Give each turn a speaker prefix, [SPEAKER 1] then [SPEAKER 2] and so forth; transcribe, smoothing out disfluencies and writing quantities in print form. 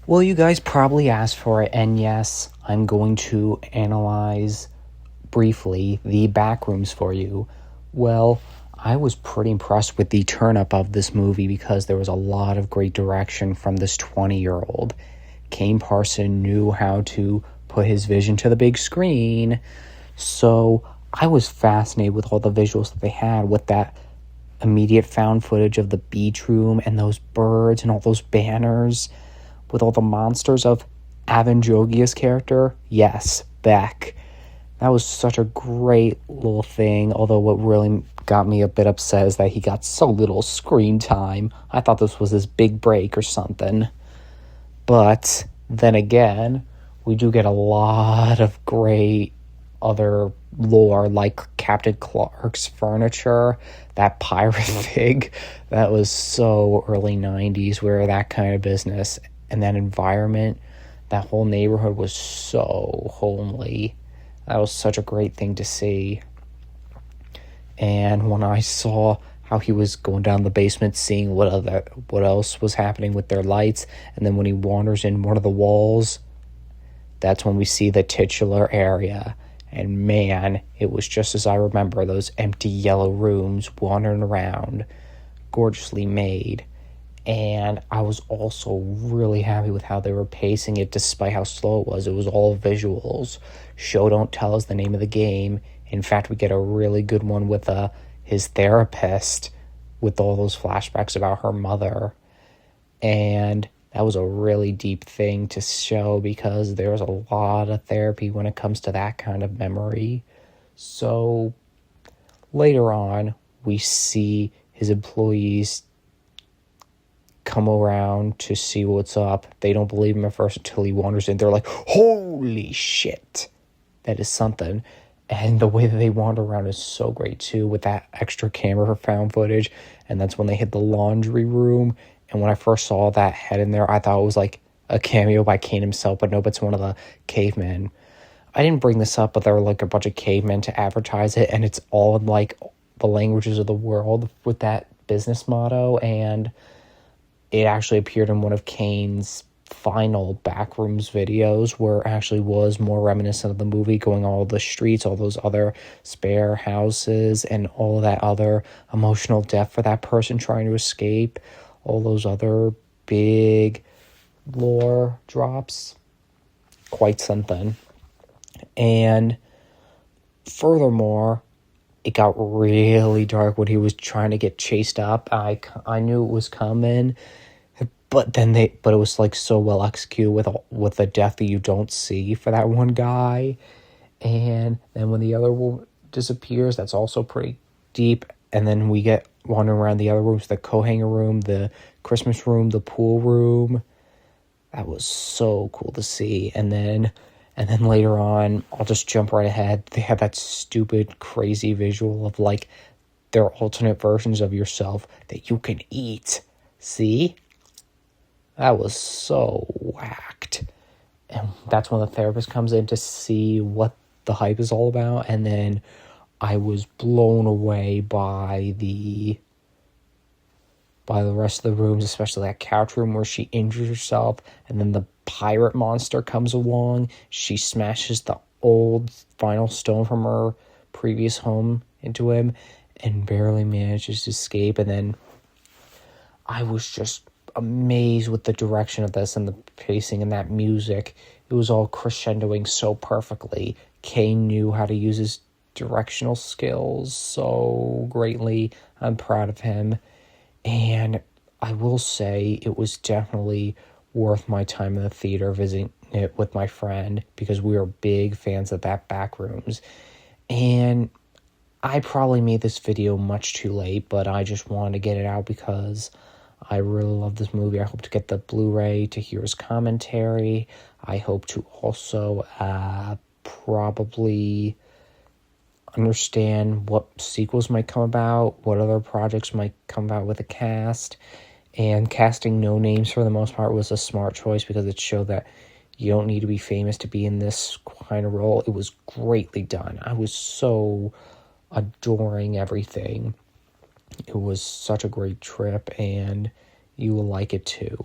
[SPEAKER 1] Well, you guys probably asked for it, and yes, I'm going to analyze briefly the Backrooms for you. Well, I was pretty impressed with the turn-up of this movie because there was a lot of great direction from this 20-year-old. Kane Parson knew how to put his vision to the big screen, so I was fascinated with all the visuals that they had with that immediate found footage of the beach room and those birds and all those banners with all the monsters of Avanjogia's character. Yes, Beck. That was such a great little thing, although what really got me a bit upset is that he got so little screen time. I thought this was his big break or something. But then again, we do get a lot of great other lore, like Captain Clark's furniture, that pirate fig. That was so early 90s, where that kind of business and that environment, that whole neighborhood was so homely. That was such a great thing to see. And when I saw how he was going down the basement, seeing what else was happening with their lights, and then when he wanders in one of the walls, that's when we see the titular area. And man, it was just as I remember, those empty yellow rooms wandering around, gorgeously made. And I was also really happy with how they were pacing it despite how slow it was. It was all visuals. Show Don't Tell is the name of the game. In fact, we get a really good one with his therapist with all those flashbacks about her mother. And that was a really deep thing to show because there's a lot of therapy when it comes to that kind of memory. So later on, we see his employees come around to see what's up. They don't believe him at first until he wanders in. They're like, holy shit, that is something. And the way that they wander around is so great too, with that extra camera for found footage. And that's when they hit the laundry room. And when I first saw that head in there, I thought it was like a cameo by Kane himself, but no, it's one of the cavemen. I didn't bring this up, but there were like a bunch of cavemen to advertise it, and it's all in like the languages of the world with that business motto. And it actually appeared in one of Kane's final Backrooms videos, where it actually was more reminiscent of the movie, going all the streets, all those other spare houses, and all of that other emotional depth for that person trying to escape, all those other big lore drops. Quite something. And furthermore, it got really dark when he was trying to get chased up. I knew it was coming, but it was like so well executed with the death that you don't see for that one guy. And then when the other one disappears, that's also pretty deep. And then we get wandering around the other rooms, the co-hanger room, the Christmas room, the pool room. That was so cool to see. And then later on, I'll just jump right ahead. They have that stupid, crazy visual of like their alternate versions of yourself that you can eat. See? That was so whacked. And that's when the therapist comes in to see what the hype is all about. And then I was blown away by the rest of the rooms, especially that couch room where she injures herself, and then the pirate monster comes along. She smashes the old final stone from her previous home into him and barely manages to escape. And then I was just amazed with the direction of this and the pacing and that music. It was all crescendoing so perfectly. Kane knew how to use his directional skills so greatly. I'm proud of him. And I will say it was definitely worth my time in the theater visiting it with my friend, because we are big fans of that Backrooms. And I probably made this video much too late, but I just wanted to get it out because I really love this movie. I hope to get the Blu-ray to hear his commentary. I hope to also probably understand what sequels might come about, what other projects might come about with the cast. And casting no names for the most part was a smart choice, because it showed that you don't need to be famous to be in this kind of role. It was greatly done. I was so adoring everything. It was such a great trip, and you will like it too.